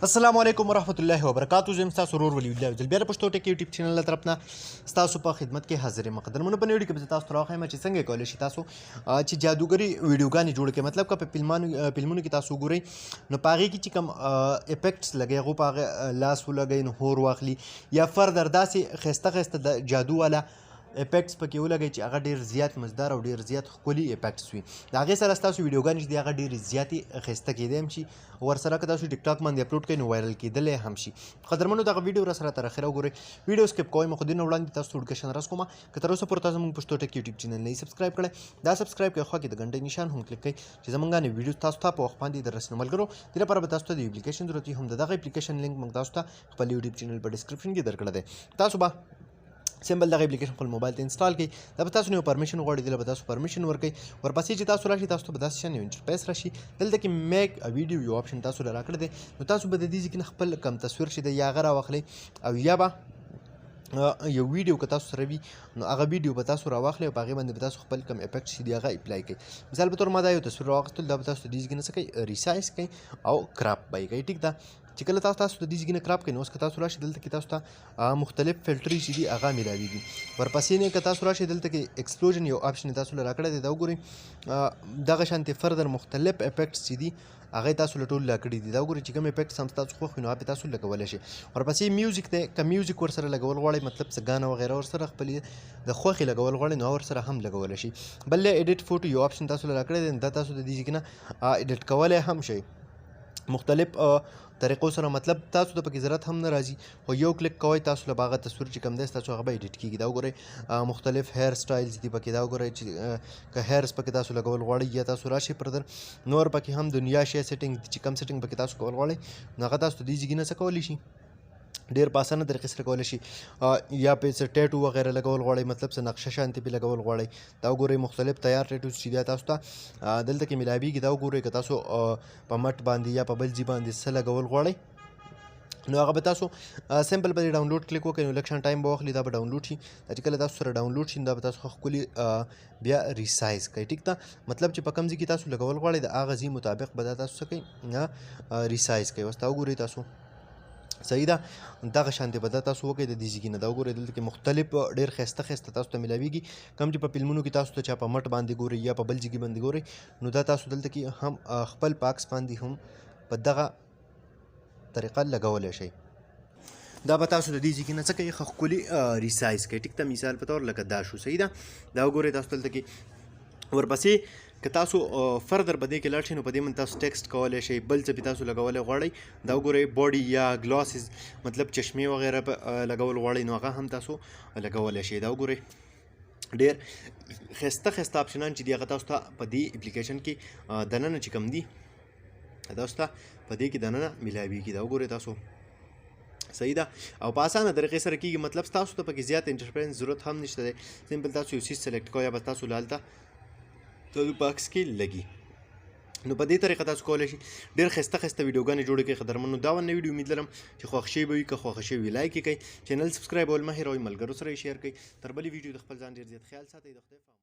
السلام علیکم ورحمۃ اللہ وبرکاتہ. زم تاسو ورور ولي الله ځل بیا د پښتو ټک یوټیوب چینل له طرف نه تاسو په خدمت کې حاضر یم. قدرمنو په ویډیو کې به تاسو ته راوښیم چې څنګه کولی شئ تاسو چې جادوګري ویډیوګانې جوړ کړئ. مطلب که په فلمونو کې تاسو ګورئ نو په هغې کې چې کوم افیکټس لګوي هغو په هغه لاس ولګوئ نو هور واخلي یا فردر داسې ښایسته ښایسته د جادو والا افیکټس پکې ولګئ چې هغه ډېر زیات مزدار او ډېر زیات ښکلي افیکټس وي. د هغې سره ستاسو ویډیوګانې چې دي هغه ډېرې زیاتې ښایسته کیدی هم شي. ورسره که تاسو ټیک ټاک باندې اپلوډ کړئ نو وایرل کیدلی هم شي. قدرمنو دغه ویډیو راسره تر اخره وګورئ. ویډیو سکپ کوئ مخ دې نه وړاندې تاسو ته وډکشن راز کومه که تر اوسه پورې تاسو زموږ پښتو ټک یوټیوب چینل نه سبسکرایب کړئ دا سبسکرایب کړئ خوا کې د غنټۍ نشان هم کلیک کړئ چې زموږ نوې ویډیو تاسو ته په وخت باندې در رسنه ملګرو. دې لپاره به تاسو ته د اپلیکیشن ضرورت وي. هم د دغه اپلیکیشن لینک موږ تاسو ته خپل یوټیوب چینل په ډسکرپشن کې درکړی دی. تاسو به سمبل دغه اپلیکیشن خپل موبایل ته انسټال کړئ. دا به تاسو نه پرمیشن غواړي دلته به تاسو پرمیشن ورکړئ. ورپسې چې تاسو راشي تاسو ته به داسې شان یو انټرفیس راشي. دلته کې میک ا ویډیو یو آپشن تاسو له راکړی دی نو تاسو به د دې ځای کې خپل کم تصویر چې دی یا هغه راواخلئ او یا به یو ویډیو که تاسو سره وي نو هغه ویډیو به تاسو راواخلئ او په هغې باندې به تاسو خپل کم افیکټ چې دي هغه اپلای کړئ. مثال په طور ما دا یو تصویر راواخیستل دا به تاسو د دې ځای کې نه څه کوئ ریسایز کوئ او کراپ به یې کوئ. ټیک ده چې کله تاسو د دې ځای نه کراپ کوئ نو اوس که تاسو راشئ دلته کې تاسو ته مختلف فلټرې چې دي هغه میلاویږي. ورپسې نه که تاسو راشئ دلته کې ایکسپلوژن یو آپشن تاسو له راکړی دی دا وګورئ. دغه شانتې فردر مختلف افیکټس چې دي هغه تاسو له ټول راکړي دي. دا وګورئ چې کوم افیکټس هم تاسو خوښ وي نو هغه تاسو لګولی شئ. ورپسې میوزیک دی که میوزیک ورسره لګول غواړئ مطلب څه ګانا وغیره ورسره خپلې د خوښې لګول غواړئ نو ورسره هم لګولی شئ. بل ایډیټ فوټو یو آپشن تاسو له راکړی دی دا تاسو د دې ځای نه ایډیټ کولی هم شئ مختلف طریقو سره. مطلب تاسو ته پکې ضرورت هم نه راځي خو یو کلیک کوئ تاسو له هغه تصویر چې کوم دی تاسو هغه به ایډیټ کېږي. دا وګورئ مختلف هیر سټایلز دي پکې. دا وګورئ چې که هیرز پکې تاسو لګول غواړئ یا تاسو راشئ پردر نور پکې هم دنیا شی سیټینګ چې کوم سیټینګ پکې تاسو کول غواړئ نو هغه تاسو د دې ځای نه څه کولی شي ډېر په اسانه طریقې سره کولی شي. یا پې څه ټیټو وغیره لګول غواړئ مطلب څه نقشه شانتې پې لګول غواړئ دا وګورئ مختلف تیار ټیټوز چې بیا تاسو ته دلته کې میلاویږي. دا وګورئ که تاسو په مټ باندې یا په بل ځای باندې څه لګول غواړئ نو هغه به تاسو سمپل به ډاونلوډ کلیک وکړئ نو لږ شان ټایم به واخلي دا به ډاونلوډ شي. دا چې کله تاسو سره ډاونلوډ شي دا به تاسو ښکلي بیا ریسایز کوئ. ټیک ده مطلب چې په کوم ځای کې تاسو لګول غواړئ د هغه ځای مطابق به دا تاسو څه کوئ ریسایز کوئ. اوس دا وګورئ تاسو صحیح ده دغه شانتې به دا تاسو وکړئ د دې ځای کې نه. دا وګورئ دلته کې مختلف ډېر ښایسته ښایسته تاسو ته میلاویږي. کوم چې په فلمونو کې تاسو ته چا په مټ باندې ګورئ یا په بل ځای کې باندې ګورئ نو دا تاسو دلته کې هم خپل په عکس باندې هم په دغه طریقه لګولی شئ. دا به تاسو د دې ځای کې نه څه کوئ ښه ښکلي ریسایز کوئ. ټیک ده مثال په طور لکه دا شو صحیح ده. دا وګورئ تاسو دلته کې ورپسې که تاسو فردر په دې کې لاړ شئ نو په دې باندې تاسو ټیکسټ کولی شئ بل څه پې تاسو لګولی غواړئ. دا وګورئ باډي یا ګلاسز مطلب چشمې وغیره لګول غواړئ نو هغه هم تاسو لګولی شئ. دا وګورئ ډېر ښایسته ښایسته آپشنان چې دي هغه تاسو ته په دې اپلیکیشن کې دننه چې کوم دي تاسو ته په دې کې دننه میلاویږي. دا وګورئ تاسو صحیح ده او په اسانه طریقې سره کېږي. مطلب تاسو ته پکې زیات انټرفیرنس ضرورت هم نشته دی. سمپل تاسو یو څیز سلیکټ کوئ یا به تاسو هلته تاسو په عکس کې لګي نو په دې طریقه تاسو کولی شئ ډېر ښایسته ښایسته ویډیوګانې جوړې کړئ. قدرمنو دا ونه ویډیو امید لرم چې خوښ شوي به وي. که خوښه شوي وي لایک یې کړئ چینل سبسکرایبول مه هېروئ ملګرو سره یې شیر کړئ. تر بلې ویډیو د خپل ځان ډېر زیات خیال ساتئ. د خدای